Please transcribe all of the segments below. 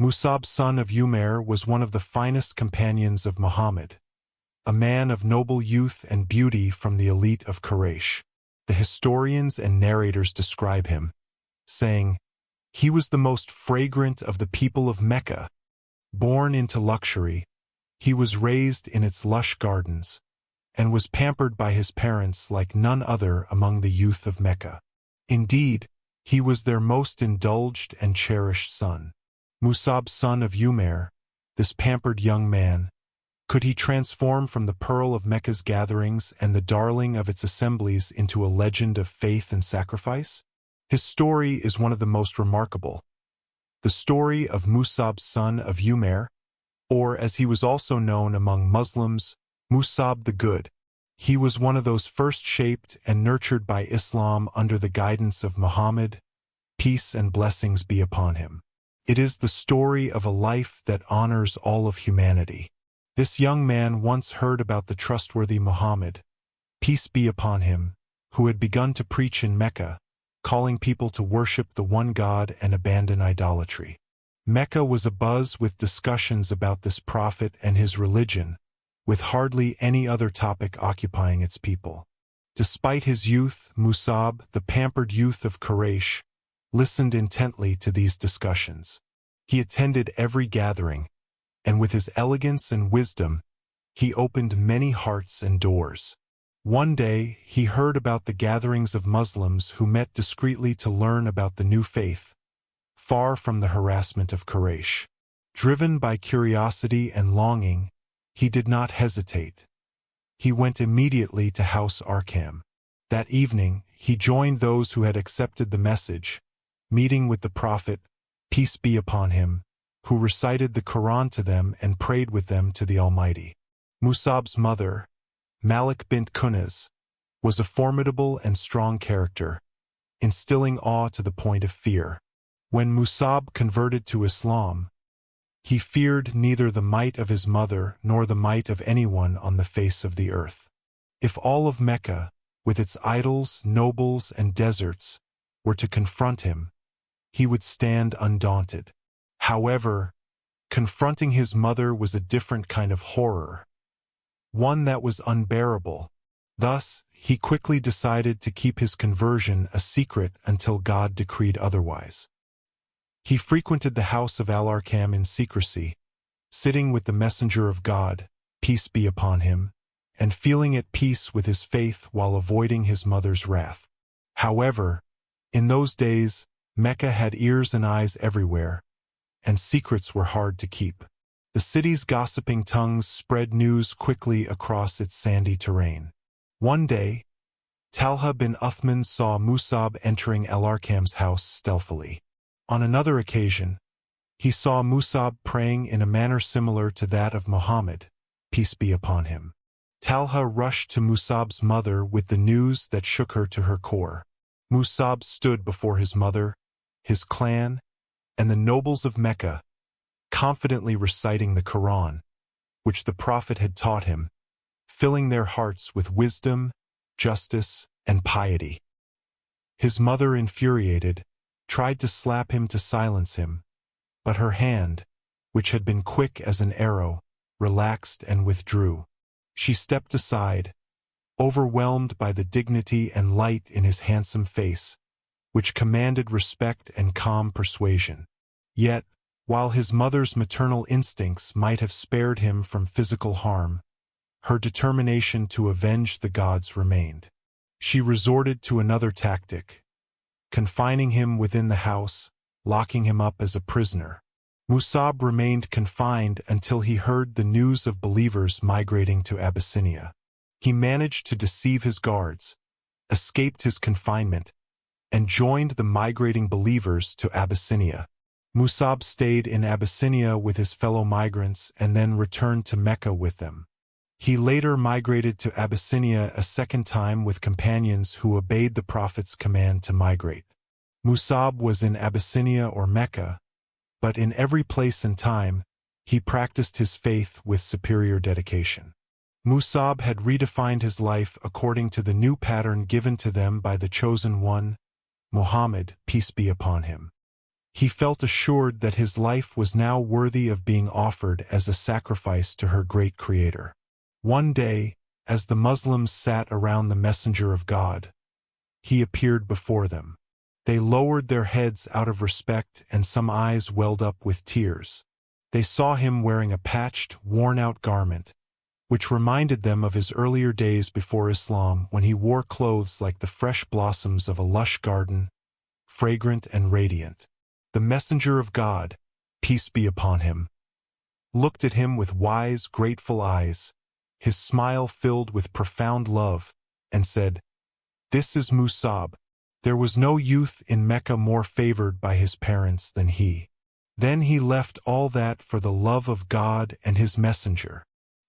Musab son of Umair was one of the finest companions of Muhammad, a man of noble youth and beauty from the elite of Quraysh. The historians and narrators describe him, saying, "He was the most fragrant of the people of Mecca. Born into luxury, he was raised in its lush gardens, and was pampered by his parents like none other among the youth of Mecca. Indeed, he was their most indulged and cherished son." Musab son of Umair, this pampered young man, could he transform from the pearl of Mecca's gatherings and the darling of its assemblies into a legend of faith and sacrifice? His story is one of the most remarkable. The story of Musab son of Umair, or as he was also known among Muslims, Musab the Good. He was one of those first shaped and nurtured by Islam under the guidance of Muhammad, peace and blessings be upon him. It is the story of a life that honors all of humanity. This young man once heard about the trustworthy Muhammad, peace be upon him, who had begun to preach in Mecca, calling people to worship the one God and abandon idolatry. Mecca was abuzz with discussions about this prophet and his religion, with hardly any other topic occupying its people. Despite his youth, Musab, the pampered youth of Quraysh, listened intently to these discussions. He attended every gathering, and with his elegance and wisdom, he opened many hearts and doors. One day, he heard about the gatherings of Muslims who met discreetly to learn about the new faith, far from the harassment of Quraysh. Driven by curiosity and longing, he did not hesitate. He went immediately to House Arqam. That evening, he joined those who had accepted the message, meeting with the Prophet, peace be upon him, who recited the Quran to them and prayed with them to the Almighty. Musab's mother, Malik bint Kunaz, was a formidable and strong character, instilling awe to the point of fear. When Musab converted to Islam, he feared neither the might of his mother nor the might of anyone on the face of the earth. If all of Mecca, with its idols, nobles, and deserts, were to confront him, he would stand undaunted. However, confronting his mother was a different kind of horror, one that was unbearable. Thus, he quickly decided to keep his conversion a secret until God decreed otherwise. He frequented the house of Al-Arqam in secrecy, sitting with the messenger of God, peace be upon him, and feeling at peace with his faith while avoiding his mother's wrath. However, in those days, Mecca had ears and eyes everywhere, and secrets were hard to keep. The city's gossiping tongues spread news quickly across its sandy terrain. One day, Talha bin Uthman saw Musab entering Al-Arqam's house stealthily. On another occasion, he saw Musab praying in a manner similar to that of Muhammad, peace be upon him. Talha rushed to Musab's mother with the news that shook her to her core. Musab stood before his mother, his clan, and the nobles of Mecca, confidently reciting the Quran, which the Prophet had taught him, filling their hearts with wisdom, justice, and piety. His mother, infuriated, tried to slap him to silence him, but her hand, which had been quick as an arrow, relaxed and withdrew. She stepped aside, overwhelmed by the dignity and light in his handsome face, which commanded respect and calm persuasion. Yet, while his mother's maternal instincts might have spared him from physical harm, her determination to avenge the gods remained. She resorted to another tactic, confining him within the house, locking him up as a prisoner. Musab remained confined until he heard the news of believers migrating to Abyssinia. He managed to deceive his guards, escaped his confinement, and joined the migrating believers to Abyssinia. Musab stayed in Abyssinia with his fellow migrants and then returned to Mecca with them. He later migrated to Abyssinia a second time with companions who obeyed the Prophet's command to migrate. Musab was in Abyssinia or Mecca, but in every place and time, he practiced his faith with superior dedication. Musab had redefined his life according to the new pattern given to them by the Chosen One, Muhammad, peace be upon him. He felt assured that his life was now worthy of being offered as a sacrifice to her great Creator. One day, as the Muslims sat around the Messenger of God, he appeared before them. They lowered their heads out of respect, and some eyes welled up with tears. They saw him wearing a patched, worn-out garment, which reminded them of his earlier days before Islam, when he wore clothes like the fresh blossoms of a lush garden, fragrant and radiant. The Messenger of God, peace be upon him, looked at him with wise, grateful eyes, his smile filled with profound love, and said, "This is Musab." There was no youth in Mecca more favored by his parents than he. Then he left all that for the love of God and his messenger.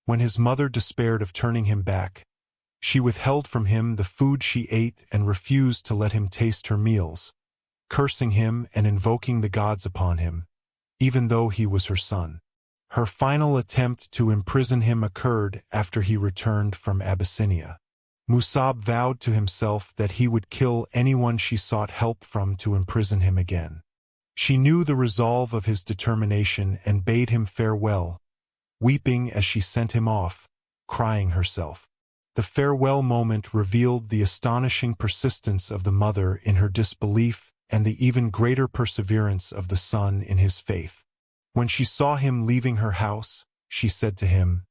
When his mother despaired of turning him back, she withheld from him the food she ate and refused to let him taste her meals, cursing him and invoking the gods upon him, even though he was her son. Her final attempt to imprison him occurred after he returned from Abyssinia. Musab vowed to himself that he would kill anyone she sought help from to imprison him again. She knew the resolve of his determination and bade him farewell, weeping as she sent him off, crying herself. The farewell moment revealed the astonishing persistence of the mother in her disbelief and the even greater perseverance of the son in his faith. When she saw him leaving her house, she said to him,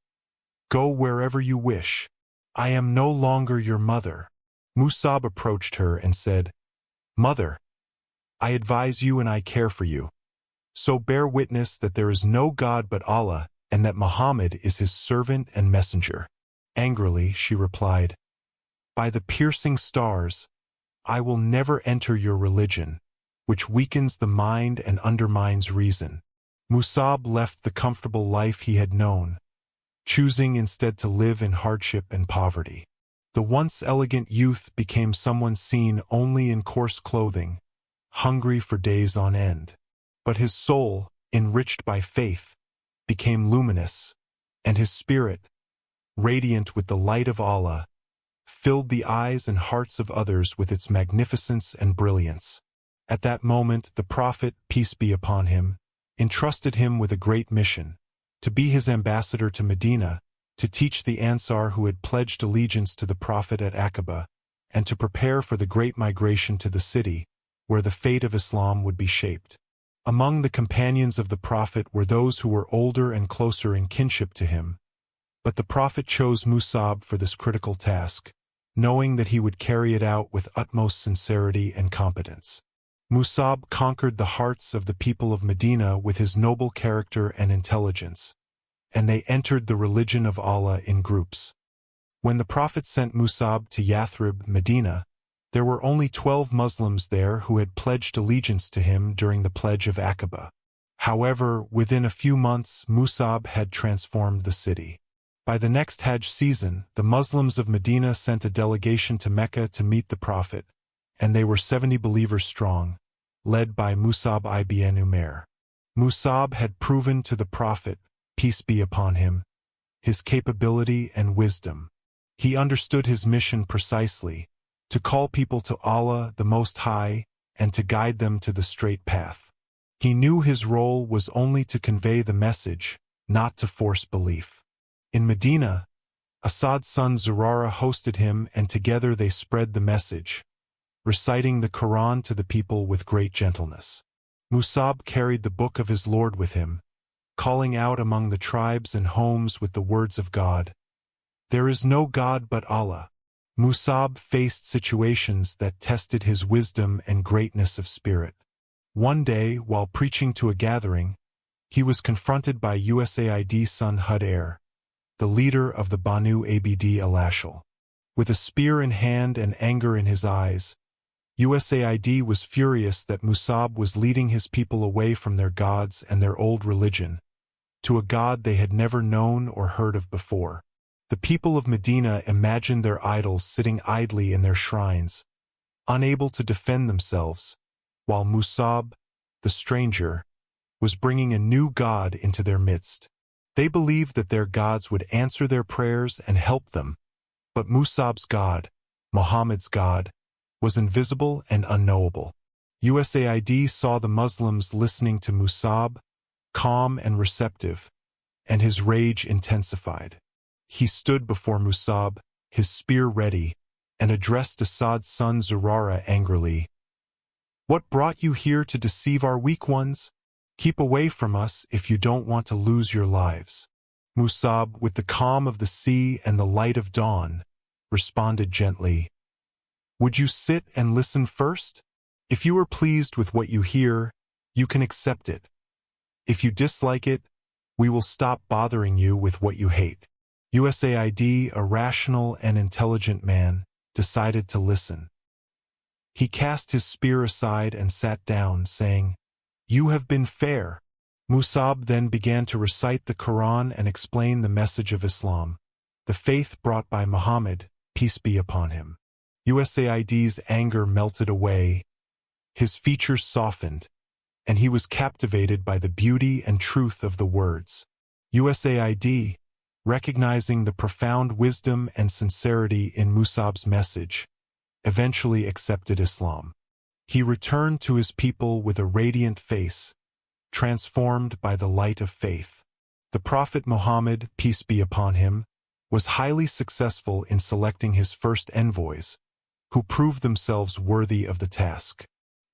"Go wherever you wish. I am no longer your mother." Musab approached her and said, "Mother, I advise you and I care for you. So bear witness that there is no God but Allah, and that Muhammad is his servant and messenger." Angrily, she replied, "By the piercing stars, I will never enter your religion, which weakens the mind and undermines reason." Musab left the comfortable life he had known, choosing instead to live in hardship and poverty. The once elegant youth became someone seen only in coarse clothing, hungry for days on end. But his soul, enriched by faith, became luminous, and his spirit, radiant with the light of Allah, filled the eyes and hearts of others with its magnificence and brilliance. At that moment, the Prophet, peace be upon him, entrusted him with a great mission, to be his ambassador to Medina, to teach the Ansar who had pledged allegiance to the Prophet at Aqaba, and to prepare for the great migration to the city, where the fate of Islam would be shaped. Among the companions of the Prophet were those who were older and closer in kinship to him, but the Prophet chose Musab for this critical task, knowing that he would carry it out with utmost sincerity and competence. Musab conquered the hearts of the people of Medina with his noble character and intelligence, and they entered the religion of Allah in groups. When the Prophet sent Musab to Yathrib, Medina, there were only 12 Muslims there who had pledged allegiance to him during the pledge of Aqaba. However, within a few months, Musab had transformed the city. By the next Hajj season, the Muslims of Medina sent a delegation to Mecca to meet the Prophet, and they were 70 believers strong, led by Musab Ibn Umair. Musab had proven to the Prophet, peace be upon him, his capability and wisdom. He understood his mission precisely, to call people to Allah the Most High and to guide them to the straight path. He knew his role was only to convey the message, not to force belief. In Medina, Asad's son Zurara hosted him, and together they spread the message, reciting the Quran to the people with great gentleness. Musab carried the book of his Lord with him, calling out among the tribes and homes with the words of God, "There is no God but Allah." Musab faced situations that tested his wisdom and greatness of spirit. One day, while preaching to a gathering, he was confronted by USAID son Hud, the leader of the Banu Abd al-Ashal. With a spear in hand and anger in his eyes, USAID was furious that Musab was leading his people away from their gods and their old religion, to a God they had never known or heard of before. The people of Medina imagined their idols sitting idly in their shrines, unable to defend themselves, while Musab, the stranger, was bringing a new God into their midst. They believed that their gods would answer their prayers and help them, but Musab's God, Muhammad's God, was invisible and unknowable. USAID saw the Muslims listening to Musab, calm and receptive, and his rage intensified. He stood before Musab, his spear ready, and addressed Assad's son Zurara angrily. "What brought you here to deceive our weak ones? Keep away from us if you don't want to lose your lives." Musab, with the calm of the sea and the light of dawn, responded gently, "Would you sit and listen first? If you are pleased with what you hear, you can accept it. If you dislike it, we will stop bothering you with what you hate." USAID, a rational and intelligent man, decided to listen. He cast his spear aside and sat down, saying, "You have been fair." Musab then began to recite the Quran and explain the message of Islam, the faith brought by Muhammad, peace be upon him. USAID's anger melted away, his features softened, and he was captivated by the beauty and truth of the words. USAID, recognizing the profound wisdom and sincerity in Musab's message, eventually accepted Islam. He returned to his people with a radiant face, transformed by the light of faith. The Prophet Muhammad, peace be upon him, was highly successful in selecting his first envoys, who proved themselves worthy of the task.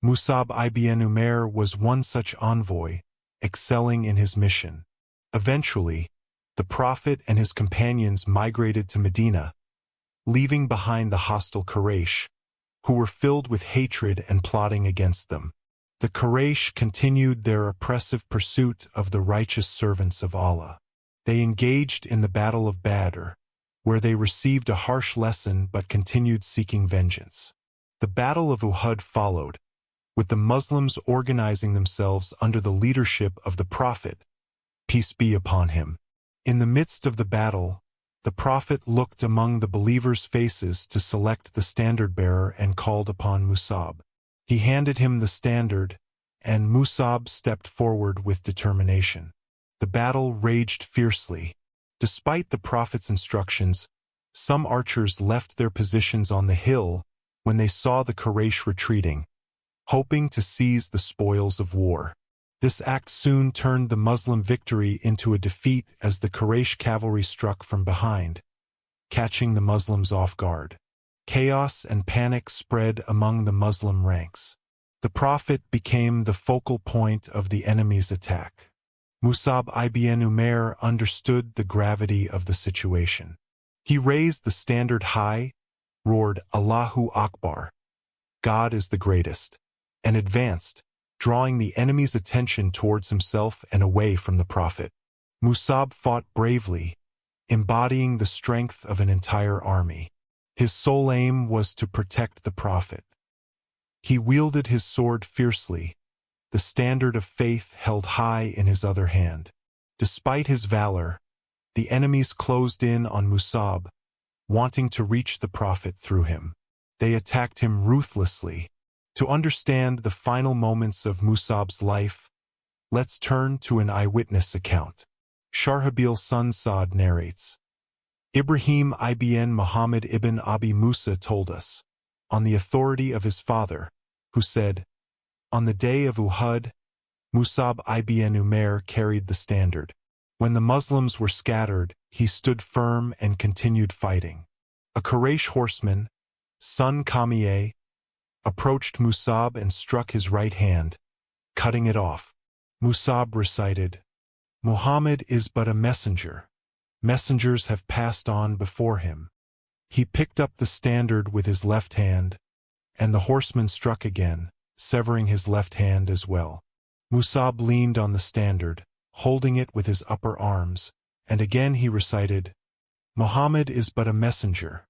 Musab Ibn Umair was one such envoy, excelling in his mission. Eventually, the Prophet and his companions migrated to Medina, leaving behind the hostile Quraysh, who were filled with hatred and plotting against them. The Quraysh continued their oppressive pursuit of the righteous servants of Allah. They engaged in the Battle of Badr, where they received a harsh lesson but continued seeking vengeance. The Battle of Uhud followed, with the Muslims organizing themselves under the leadership of the Prophet, peace be upon him. In the midst of the battle, the Prophet looked among the believers' faces to select the standard-bearer and called upon Musab. He handed him the standard, and Musab stepped forward with determination. The battle raged fiercely. Despite the Prophet's instructions, some archers left their positions on the hill when they saw the Quraysh retreating, hoping to seize the spoils of war. This act soon turned the Muslim victory into a defeat as the Quraysh cavalry struck from behind, catching the Muslims off guard. Chaos and panic spread among the Muslim ranks. The Prophet became the focal point of the enemy's attack. Musab Ibn Umair understood the gravity of the situation. He raised the standard high, roared Allahu Akbar, God is the greatest, and advanced, drawing the enemy's attention towards himself and away from the Prophet. Musab fought bravely, embodying the strength of an entire army. His sole aim was to protect the Prophet. He wielded his sword fiercely, the standard of faith held high in his other hand. Despite his valor, the enemies closed in on Musab, wanting to reach the Prophet through him. They attacked him ruthlessly. To understand the final moments of Musab's life, let's turn to an eyewitness account. Sharhabil son Saad narrates, Ibrahim ibn Muhammad ibn Abi Musa told us, on the authority of his father, who said, on the day of Uhud, Musab ibn Umair carried the standard. When the Muslims were scattered, he stood firm and continued fighting. A Quraysh horseman, son Kamiyeh, approached Musab and struck his right hand, cutting it off. Musab recited, Muhammad is but a messenger. Messengers have passed on before him. He picked up the standard with his left hand, and the horseman struck again, severing his left hand as well. Musab leaned on the standard, holding it with his upper arms, and again he recited, Muhammad is but a messenger.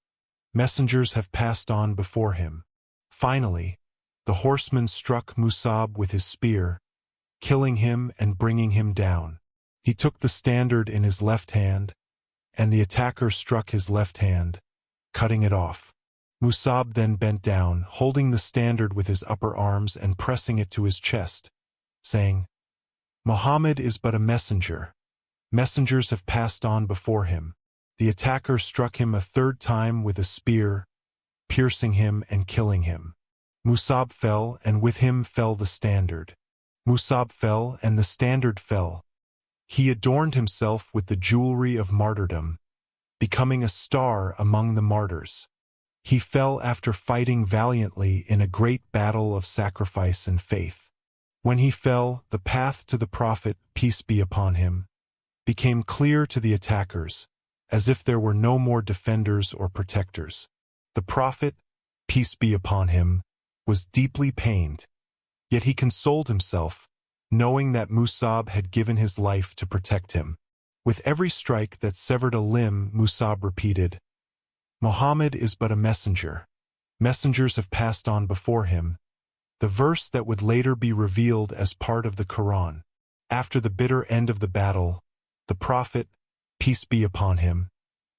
Messengers have passed on before him. Finally, the horseman struck Musab with his spear, killing him and bringing him down. He took the standard in his left hand, and the attacker struck his left hand, cutting it off. Musab then bent down, holding the standard with his upper arms and pressing it to his chest, saying, Muhammad is but a messenger. Messengers have passed on before him. The attacker struck him a third time with a spear, piercing him and killing him. Musab fell, and with him fell the standard. Musab fell, and the standard fell. He adorned himself with the jewelry of martyrdom, becoming a star among the martyrs. He fell after fighting valiantly in a great battle of sacrifice and faith. When he fell, the path to the Prophet, peace be upon him, became clear to the attackers, as if there were no more defenders or protectors. The Prophet, peace be upon him, was deeply pained, yet he consoled himself, knowing that Musab had given his life to protect him. With every strike that severed a limb, Musab repeated, "Muhammad is but a messenger. Messengers have passed on before him," the verse that would later be revealed as part of the Quran. After the bitter end of the battle, the Prophet, peace be upon him,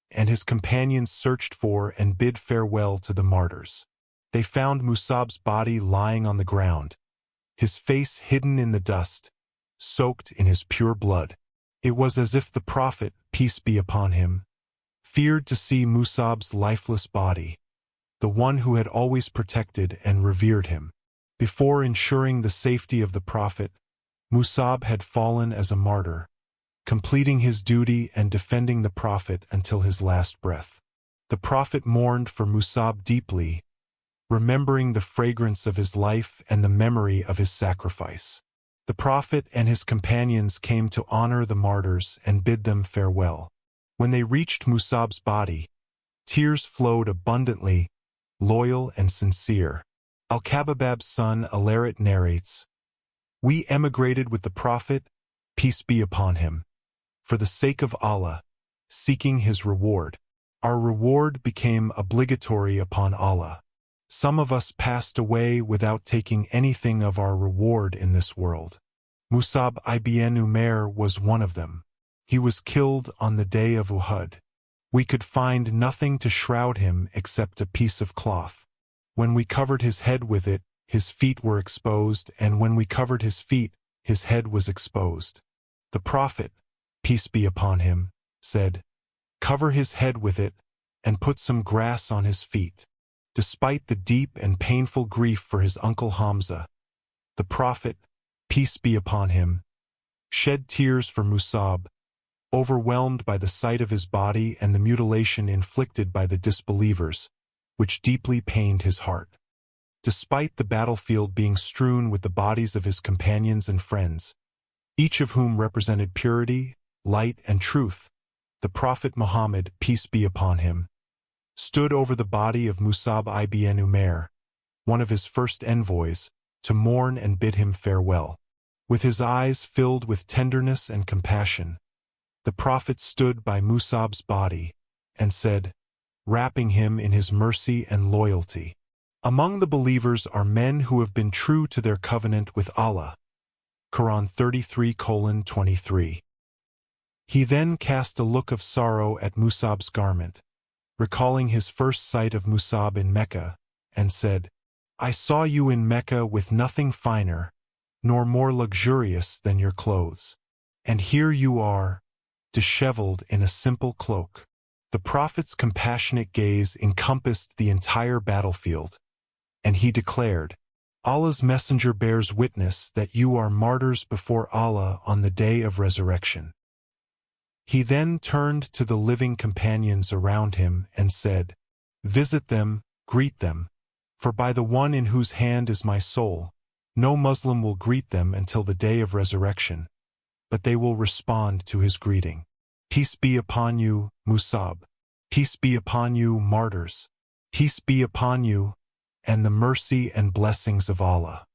and his companions searched for and bid farewell to the martyrs. They found Musab's body lying on the ground, his face hidden in the dust, soaked in his pure blood. It was as if the Prophet, peace be upon him, feared to see Musab's lifeless body, the one who had always protected and revered him. Before ensuring the safety of the Prophet, Musab had fallen as a martyr, completing his duty and defending the Prophet until his last breath. The Prophet mourned for Musab deeply, remembering the fragrance of his life and the memory of his sacrifice. The Prophet and his companions came to honor the martyrs and bid them farewell. When they reached Musab's body, tears flowed abundantly, loyal and sincere. Al-Kababab's son Alarit narrates, "We emigrated with the Prophet, peace be upon him, for the sake of Allah, seeking his reward. Our reward became obligatory upon Allah. Some of us passed away without taking anything of our reward in this world. Musab Ibn Umair was one of them. He was killed on the day of Uhud. We could find nothing to shroud him except a piece of cloth. When we covered his head with it, his feet were exposed, and when we covered his feet, his head was exposed. The Prophet, peace be upon him, said, 'Cover his head with it, and put some grass on his feet.' Despite the deep and painful grief for his uncle Hamza, the Prophet, peace be upon him, shed tears for Musab, overwhelmed by the sight of his body and the mutilation inflicted by the disbelievers, which deeply pained his heart. Despite the battlefield being strewn with the bodies of his companions and friends, each of whom represented purity, light, and truth, the Prophet Muhammad, peace be upon him, stood over the body of Musab Ibn Umair, one of his first envoys, to mourn and bid him farewell. With his eyes filled with tenderness and compassion, the Prophet stood by Musab's body and said, wrapping him in his mercy and loyalty, "Among the believers are men who have been true to their covenant with Allah." Quran 33:23. He then cast a look of sorrow at Musab's garment, recalling his first sight of Musab in Mecca, and said, "I saw you in Mecca with nothing finer, nor more luxurious than your clothes. And here you are, disheveled in a simple cloak." The Prophet's compassionate gaze encompassed the entire battlefield, and he declared, "Allah's messenger bears witness that you are martyrs before Allah on the day of resurrection." He then turned to the living companions around him and said, "Visit them, greet them, for by the one in whose hand is my soul, no Muslim will greet them until the day of resurrection, but they will respond to his greeting. Peace be upon you, Musab. Peace be upon you, martyrs. Peace be upon you, and the mercy and blessings of Allah."